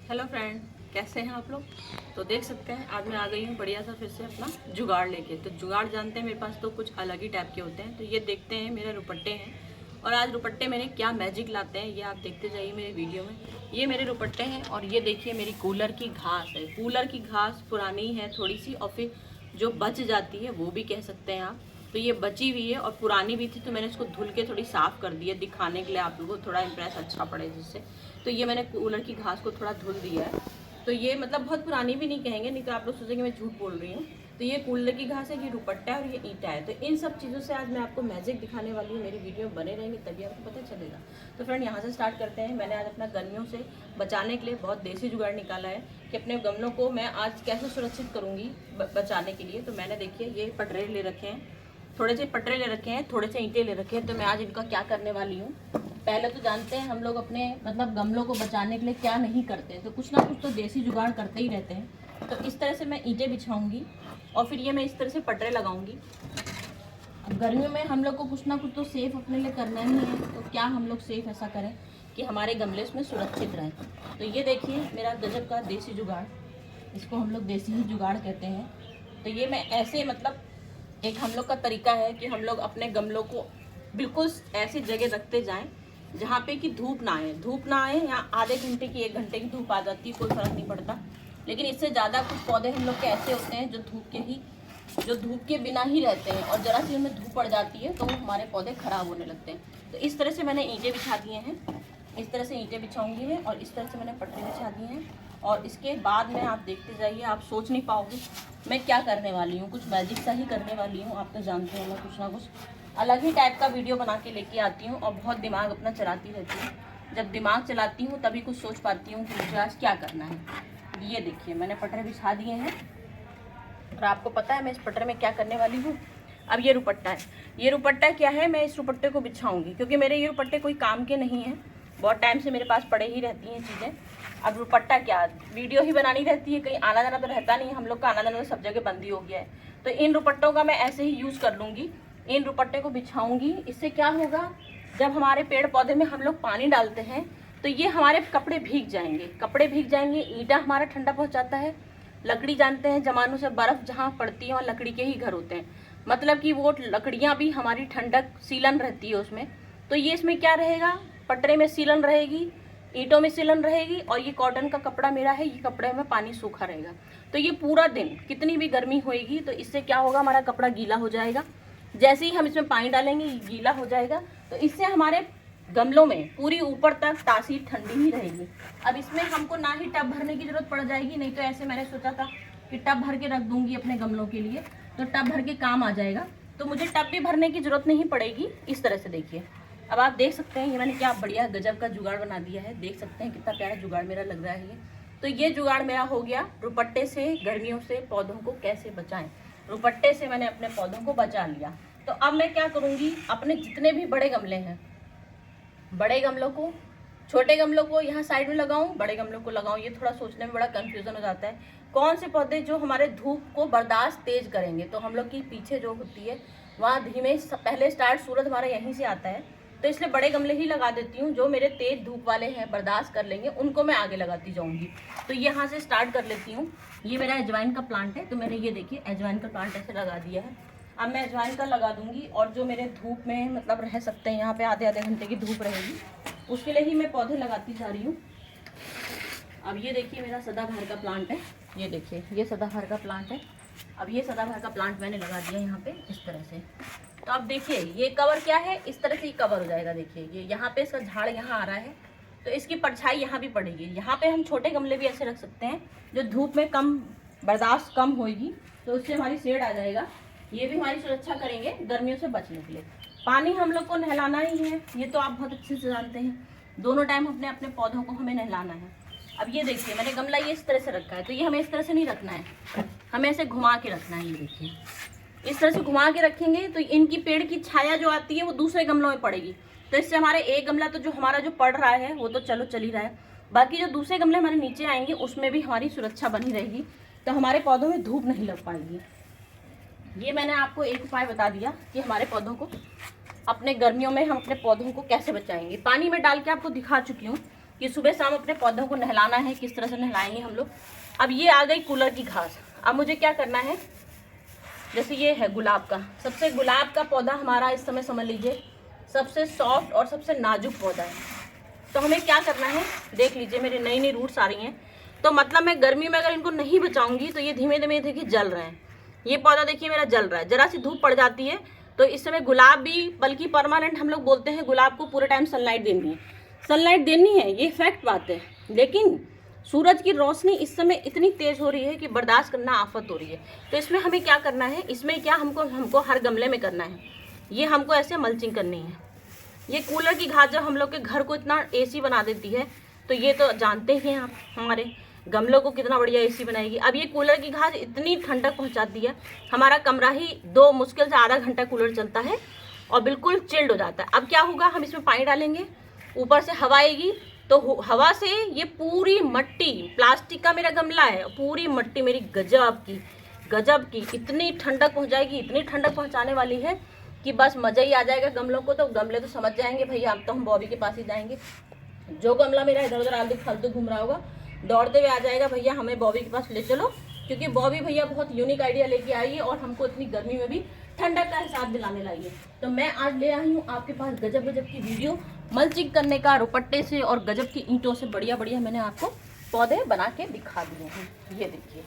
Hello friend, कैसे हैं आप लोग। तो देख सकते हैं आज मैं आ गई हूँ बढ़िया सा फिर से अपना जुगाड़ लेके। तो जुगाड़ जानते हैं मेरे पास तो कुछ अलग ही टाइप के होते हैं। तो ये देखते हैं मेरे रुपट्टे हैं और आज रुपट्टे मेरे क्या मैजिक लाते हैं ये आप देखते जाइए मेरे वीडियो में। ये मेरे रुपट्टे हैं और ये देखिए मेरी कूलर की घास है। कूलर की घास पुरानी है थोड़ी सी और फिर जो बच जाती है वो भी कह सकते हैं आप। तो ये बची हुई है और पुरानी भी थी तो मैंने इसको धुल के थोड़ी साफ़ कर दी है दिखाने के लिए आप लोगों को थोड़ा इंप्रेस अच्छा पड़े जिससे। तो ये मैंने कूलर की घास को थोड़ा धुल दिया है। तो ये मतलब बहुत पुरानी भी नहीं कहेंगे, नहीं तो आप लोग सोचेंगे मैं झूठ बोल रही हूँ। तो ये कूलर की घास है, ये दुपट्टा है और ये ईंटा है। तो इन सब चीज़ों से आज मैं आपको मैजिक दिखाने वाली हूँ। मेरी वीडियो में बने रहेंगे तभी आपको पता चलेगा। तो फ्रेंड यहाँ से स्टार्ट करते हैं। मैंने आज अपना गर्मियों से बचाने के लिए बहुत देसी जुगाड़ निकाला है कि अपने गमलों को मैं आज कैसे सुरक्षित करूँगी बचाने के लिए। तो मैंने देखिए ये पटरे ले रखे हैं, थोड़े से पटरे ले रखे हैं, थोड़े से ईंटें ले रखे हैं। तो मैं आज इनका क्या करने वाली हूँ। पहले तो जानते हैं हम लोग अपने मतलब गमलों को बचाने के लिए क्या नहीं करते, तो कुछ ना कुछ तो देसी जुगाड़ करते ही रहते हैं। तो इस तरह से मैं ईंटें बिछाऊंगी और फिर ये मैं इस तरह से पटरे लगाऊंगी। अब गर्मियों में हम लोग को कुछ ना कुछ तो सेफ अपने लिए करना ही है। तो क्या हम लोग सेफ ऐसा करें कि हमारे गमले उसमें सुरक्षित रहें। तो ये देखिए मेरा गजब का देसी जुगाड़, इसको हम लोग देसी ही जुगाड़ कहते हैं। तो ये मैं ऐसे मतलब एक हम लोग का तरीका है कि हम लोग अपने गमलों को बिल्कुल ऐसी जगह रखते जाएं जहाँ पे कि धूप ना आए। धूप ना आए, यहाँ आधे घंटे की 1 घंटे की धूप आ जाती है, कोई फर्क नहीं पड़ता। लेकिन इससे ज़्यादा कुछ पौधे हम लोग के ऐसे होते हैं जो धूप के बिना ही रहते हैं और ज़रा सी उनमें धूप पड़ जाती है तो हमारे पौधे ख़राब होने लगते हैं। तो इस तरह से मैंने ईंटें बिछा दिए हैं, इस तरह से ईंटें बिछाऊंगी मैं और इस तरह से मैंने पटरे बिछा दिए हैं। और इसके बाद में आप देखते जाइए, आप सोच नहीं पाओगे मैं क्या करने वाली हूँ। कुछ मैजिक सा ही करने वाली हूँ। आप तो जानते हो मैं कुछ ना कुछ अलग ही टाइप का वीडियो बना के लेके आती हूँ और बहुत दिमाग अपना चलाती रहती हूँ। जब दिमाग चलाती हूँ तभी कुछ सोच पाती हूँ कि मुझे आज क्या करना है। ये देखिए मैंने पटरे बिछा दिए हैं और आपको पता है मैं इस पटरे में क्या करने वाली हूँ। अब ये रुपट्टा है, ये रुपट्टा क्या है, मैं इस रुपट्टे को बिछाऊंगी क्योंकि मेरे ये रुपट्टे कोई काम के नहीं हैं। बहुत टाइम से मेरे पास पड़े ही रहती हैं चीज़ें। अब रुपट्टा क्या, वीडियो ही बनानी रहती है, कहीं आना जाना तो रहता नहीं। हम लोग का आना जाना तो सब जगह बंद ही हो गया है। तो इन रुपट्टों का मैं ऐसे ही यूज़ कर लूँगी। इन रुपट्टे को बिछाऊँगी, इससे क्या होगा जब हमारे पेड़ पौधे में हम लोग पानी डालते हैं तो ये हमारे कपड़े भीग जाएंगे, कपड़े भीग जाएंगे। ईंटा हमारा ठंडा पहुँचाता है। लकड़ी जानते हैं जमानों से बर्फ़ जहाँ पड़ती है वहाँ लकड़ी के ही घर होते हैं, मतलब कि वो लकड़ियाँ भी हमारी ठंडक सीलन रहती है उसमें। तो ये इसमें क्या रहेगा, पटरे में सीलन रहेगी, ईंटों में सीलन रहेगी और ये कॉटन का कपड़ा मेरा है, ये कपड़े में पानी सूखा रहेगा। तो ये पूरा दिन कितनी भी गर्मी होएगी तो इससे क्या होगा, हमारा कपड़ा गीला हो जाएगा। जैसे ही हम इसमें पानी डालेंगे ये गीला हो जाएगा। तो इससे हमारे गमलों में पूरी ऊपर तक तासीर ठंडी ही रहेगी। अब इसमें हमको ना ही टब भरने की जरूरत पड़ जाएगी, नहीं तो ऐसे मैंने सोचा था कि टब भर के रख दूंगी अपने गमलों के लिए तो टब भर के काम आ जाएगा। तो मुझे टब भी भरने की जरूरत नहीं पड़ेगी। इस तरह से देखिए, अब आप देख सकते हैं ये मैंने क्या बढ़िया गजब का जुगाड़ बना दिया है। देख सकते हैं कितना प्यारा जुगाड़ मेरा लग रहा है ये। तो ये जुगाड़ मेरा हो गया रुपट्टे से गर्मियों से पौधों को कैसे बचाएं। रुपट्टे से मैंने अपने पौधों को बचा लिया। तो अब मैं क्या करूँगी, अपने जितने भी बड़े गमले हैं, बड़े गमलों को, छोटे गमलों को यहाँ साइड में लगाऊं, बड़े गमलों को लगाऊं, ये थोड़ा सोचने में बड़ा कंफ्यूजन हो जाता है। कौन से पौधे जो हमारे धूप को बर्दाश्त तेज करेंगे। तो हम लोग की पीछे जो होती है वहाँ धीमे पहले स्टार्ट सूरज हमारा यहीं से आता है, तो इसलिए बड़े गमले ही लगा देती हूँ। जो मेरे तेज धूप वाले हैं बर्दाश्त कर लेंगे उनको मैं आगे लगाती जाऊँगी। तो यहाँ से स्टार्ट कर लेती हूँ। ये मेरा अजवाइन का प्लांट है, तो मैंने ये देखिए अजवाइन का प्लांट ऐसे लगा दिया है। अब मैं अजवाइन का लगा दूंगी और जो मेरे धूप में मतलब रह सकते हैं, यहाँ पे आधे आधे घंटे की धूप रहेगी, उसके लिए ही मैं पौधे लगाती जा रही हूँ। अब ये देखिए मेरा सदाबहार का प्लांट है, ये देखिए ये सदाबहार का प्लांट है। अब ये सदाबहार का प्लांट मैंने लगा दिया यहाँ पे इस तरह से। तो अब देखिए ये कवर क्या है, इस तरह से ही कवर हो जाएगा। देखिए ये यहाँ पे इसका झाड़ यहाँ आ रहा है तो इसकी परछाई यहाँ भी पड़ेगी। यहाँ पे हम छोटे गमले भी ऐसे रख सकते हैं जो धूप में कम बर्दाश्त कम होगी, तो उससे हमारी शेड आ जाएगा। ये भी हमारी सुरक्षा करेंगे गर्मियों से बचने के लिए। पानी हम लोग को नहलाना ही है, ये तो आप बहुत अच्छे से जानते हैं। दोनों टाइम अपने अपने पौधों को हमें नहलाना है। अब ये देखिए मैंने गमला ये इस तरह से रखा है, तो ये हमें इस तरह से नहीं रखना है, हमें ऐसे घुमा के रखना है। ये देखिए इस तरह से घुमा के रखेंगे तो इनकी पेड़ की छाया जो आती है वो दूसरे गमलों में पड़ेगी। तो इससे हमारे एक गमला तो जो हमारा जो पड़ रहा है वो तो चलो चल ही रहा है, बाकी जो दूसरे गमले हमारे नीचे आएंगे उसमें भी हमारी सुरक्षा बनी रहेगी। तो हमारे पौधों में धूप नहीं लग पाएगी। ये मैंने आपको एक उपाय बता दिया कि हमारे पौधों को अपने गर्मियों में हम अपने पौधों को कैसे बचाएंगे। पानी में डाल के आपको दिखा चुकी हूँ कि सुबह शाम अपने पौधों को नहलाना है, किस तरह से नहलाएंगे हम लोग। अब ये आ गई कूलर की घास। अब मुझे क्या करना है, जैसे ये है गुलाब का, सबसे गुलाब का पौधा हमारा इस समय समझ लीजिए सबसे सॉफ्ट और सबसे नाजुक पौधा है। तो हमें क्या करना है, देख लीजिए मेरी नई नई रूट्स आ रही हैं। तो मतलब मैं गर्मी में अगर इनको नहीं बचाऊंगी तो ये धीमे धीमे देखिए जल रहे हैं। ये पौधा देखिए मेरा जल रहा है, जरा सी धूप पड़ जाती है तो इस समय गुलाब भी, बल्कि परमानेंट हम लोग बोलते हैं गुलाब को पूरे टाइम सनलाइट देनी है, सनलाइट देनी है, ये फैक्ट बात है। लेकिन सूरज की रोशनी इस समय इतनी तेज हो रही है कि बर्दाश्त करना आफत हो रही है। तो इसमें हमें क्या करना है, इसमें क्या हमको हर गमले में करना है, ये हमको ऐसे मल्चिंग करनी है। ये कूलर की घास जब हम लोग के घर को इतना एसी बना देती है तो ये तो जानते ही हैं आप, हमारे गमलों को कितना बढ़िया एसी बनाएगी। अब ये कूलर की घास इतनी ठंडक पहुंचाती है, हमारा कमरा ही मुश्किल से आधा घंटा कूलर चलता है और बिल्कुल चिल्ड हो जाता है। अब क्या होगा, हम इसमें पानी डालेंगे, ऊपर से हवा आएगी, तो हवा से ये पूरी मट्टी, प्लास्टिक का मेरा गमला है, पूरी मट्टी मेरी गजब की इतनी ठंडक पहुंचाएगी, इतनी ठंडक पहुंचाने वाली है कि बस मज़ा ही आ जाएगा गमलों को। तो गमले तो समझ जाएंगे भैया, अब तो हम बॉबी के पास ही जाएंगे। जो गमला मेरा इधर उधर आलतू फालतू घूम रहा होगा दौड़ते हुए आ जाएगा, भैया हमें बॉबी के पास ले चलो, क्योंकि बॉबी भैया बहुत यूनिक आइडिया लेके आई है और हमको इतनी गर्मी में भी ठंडक का एहसास दिलाने लगी है। तो मैं आज ले आई हूँ आपके पास गजब की वीडियो मल्चिंग करने का, रुपट्टे से और गजब की ईंटों से बढ़िया मैंने आपको पौधे बना के दिखा दिए हैं। ये देखिए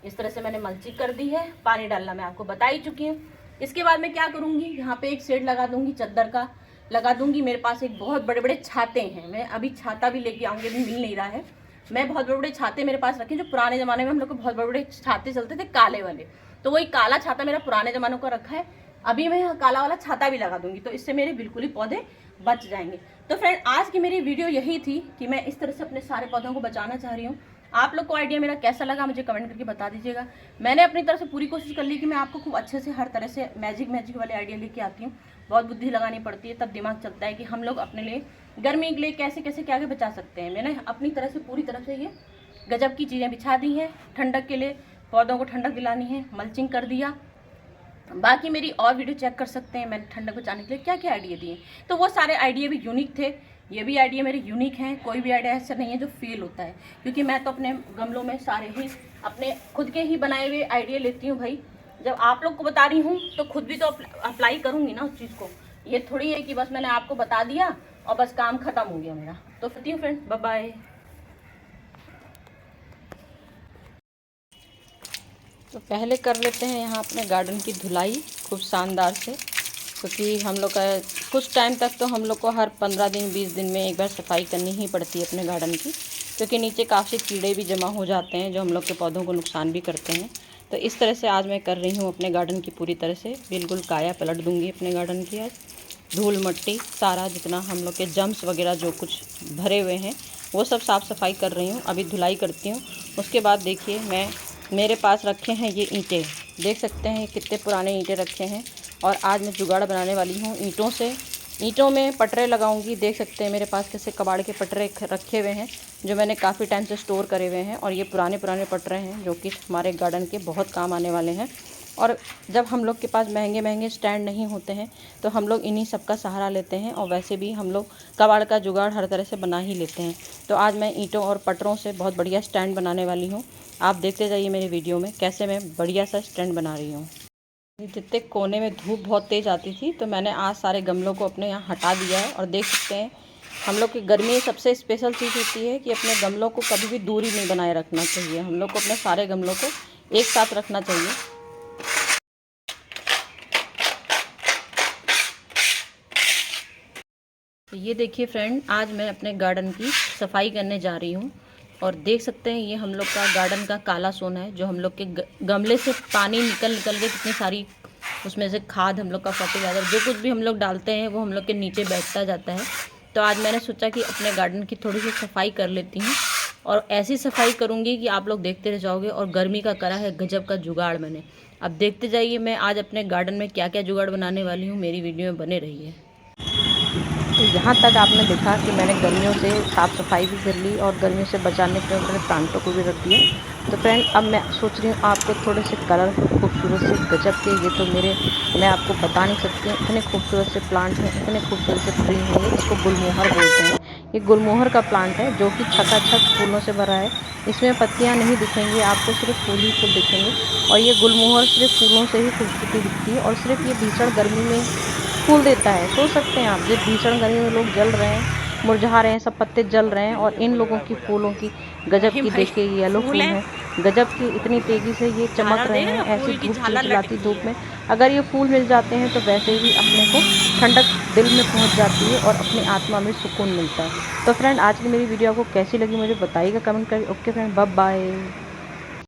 इस तरह से मैंने मल्चिंग कर दी है, पानी डालना मैं आपको बता ही चुकी हूँ। इसके बाद मैं क्या करूँगी, यहाँ पे एक शेड लगा दूँगी, चद्दर का लगा दूँगी। मेरे पास एक बहुत बड़े छाते हैं, मैं अभी छाता भी लेके आऊँगी, अभी मिल नहीं रहा है। मैं बहुत बड़े छाते मेरे पास रखे, जो पुराने ज़माने में हम लोग को बहुत बड़े छाते चलते थे काले वाले, तो वही काला छाता मेरा पुराने ज़मानों का रखा है। अभी मैं यहाँ काला वाला छाता भी लगा दूँगी, तो इससे मेरे बिल्कुल ही पौधे बच जाएंगे। तो फ्रेंड आज की मेरी वीडियो यही थी कि मैं इस तरह से अपने सारे पौधों को बचाना चाह रही हूँ। आप लोग को आइडिया मेरा कैसा लगा मुझे कमेंट करके बता दीजिएगा। मैंने अपनी तरफ से पूरी कोशिश कर ली कि मैं आपको खूब अच्छे से हर तरह से मैजिक वाले आइडिया लेके आती हूँ। बहुत बुद्धि लगानी पड़ती है, तब दिमाग चलता है कि हम लोग अपने लिए गर्मी के लिए कैसे क्या बचा सकते हैं। मैंने अपनी तरफ से पूरी तरफ से ये गजब की चीज़ें बिछा दी हैं। ठंडक के लिए पौधों को ठंडक दिलानी है, मल्चिंग कर दिया। बाकी मेरी और वीडियो चेक कर सकते हैं, मैंने ठंडक बचाने के लिए क्या क्या आइडिया दिए। तो वो सारे आइडिया भी यूनिक थे, ये भी आइडिया मेरे यूनिक हैं। कोई भी आइडिया ऐसा नहीं है जो फेल होता है, क्योंकि मैं तो अपने गमलों में सारे ही अपने खुद के ही बनाए हुए आइडिया लेती हूँ। भाई जब आप लोग को बता रही हूँ तो खुद भी तो अप्लाई करूँगी ना उस चीज़ को। ये थोड़ी है कि बस मैंने आपको बता दिया और बस काम खत्म हो गया मेरा। तो करती हूँ फ्रेंड, बाय बाय। तो पहले कर लेते हैं यहाँ अपने गार्डन की धुलाई खूब शानदार से, क्योंकि हम लोग का कुछ टाइम तक तो हम लोग को हर 15 दिन 20 दिन में एक बार सफाई करनी ही पड़ती है अपने गार्डन की, क्योंकि नीचे काफ़ी कीड़े भी जमा हो जाते हैं जो हम लोग के पौधों को नुकसान भी करते हैं। तो इस तरह से आज मैं कर रही हूँ अपने गार्डन की पूरी तरह से, बिल्कुल काया पलट दूँगी अपने गार्डन की। आज धूल मट्टी सारा जितना हम लोग के जम्स वगैरह जो कुछ भरे हुए हैं वो सब साफ़ सफाई कर रही हूँ। अभी धुलाई करती हूँ, उसके बाद देखिए मेरे पास रखे हैं ये ईंटें, देख सकते हैं कितने पुराने ईंटें रखे हैं। और आज मैं जुगाड़ बनाने वाली हूँ ईंटों से। ईंटों में पटरे लगाऊंगी, देख सकते हैं मेरे पास कैसे कबाड़ के पटरे रखे हुए हैं जो मैंने काफ़ी टाइम से स्टोर करे हुए हैं। और ये पुराने पटरे हैं जो कि हमारे गार्डन के बहुत काम आने वाले हैं। और जब हम लोग के पास महंगे स्टैंड नहीं होते हैं तो हम लोग इन्हीं सब का सहारा लेते हैं, और वैसे भी हम लोग कबाड़ का जुगाड़ हर तरह से बना ही लेते हैं। तो आज मैं ईंटों और पटरों से बहुत बढ़िया स्टैंड बनाने वाली हूँ। आप देखते जाइए मेरे वीडियो में कैसे मैं बढ़िया सा स्टैंड बना रही हूँ। जितने कोने में धूप बहुत तेज़ आती थी तो मैंने आज सारे गमलों को अपने यहाँ हटा दिया है। और देख सकते हैं हम लोग की गर्मी में सबसे स्पेशल चीज़ होती है कि अपने गमलों को कभी भी दूरी नहीं बनाए रखना चाहिए। हम लोग को अपने सारे गमलों को एक साथ रखना चाहिए। तो ये देखिए फ्रेंड, आज मैं अपने गार्डन की सफाई करने जा रही हूँ। और देख सकते हैं ये हम लोग का गार्डन का काला सोना है, जो हम लोग के गमले से पानी निकल के कितनी सारी उसमें से खाद, हम लोग का फर्टिलाइज़र, जो कुछ भी हम लोग डालते हैं वो हम लोग के नीचे बैठता जाता है। तो आज मैंने सोचा कि अपने गार्डन की थोड़ी सी सफाई कर लेती हूँ, और ऐसी सफाई करूँगी कि आप लोग देखते रह जाओगे। और गर्मी का करा है गजब का जुगाड़ मैंने। अब देखते जाइए मैं आज अपने गार्डन में क्या क्या जुगाड़ बनाने वाली हूँ। मेरी वीडियो में बने रहिए। तो यहाँ तक आपने देखा कि मैंने गर्मियों से साफ़ सफाई भी कर ली और गर्मियों से बचाने के लिए प्लांटों को भी रख दिया। तो फ्रेंड अब मैं सोच रही हूँ आपको थोड़े से कलर खूबसूरत से गजब के, ये तो मैं आपको बता नहीं सकती हूँ, इतने खूबसूरत से प्लांट हैं, इतने खूबसूरत से ट्री हैं। इसको गुलमोहर बोलते हैं। ये गुलमोहर का प्लांट है जो कि छकाछक फूलों से भरा है। इसमें पत्तियां नहीं दिखेंगी आपको, सिर्फ फूल ही फूल दिखेंगे। और ये गुलमोहर सिर्फ फूलों से ही खूबसूरती दिखती है और सिर्फ ये भीषण गर्मी में फूल देता है। सोच सकते हैं आप, जब भीषण गर्मी में लोग जल रहे हैं, मुरझा रहे हैं, सब पत्ते जल रहे हैं, और इन लोगों की फूलों की गजब की, देखिए ये येलो फूल है, गजब की, इतनी तेजी से ये चमक रहे हैं ऐसी धूप चिलचिलाती धूप में। अगर ये फूल मिल जाते हैं तो वैसे ही अपने को ठंडक दिल में पहुंच जाती है और अपनी आत्मा में सुकून मिलता है। तो फ्रेंड, आज की मेरी वीडियो आपको कैसी लगी मुझे बताइएगा कमेंट करके। Okay friend, bye bye.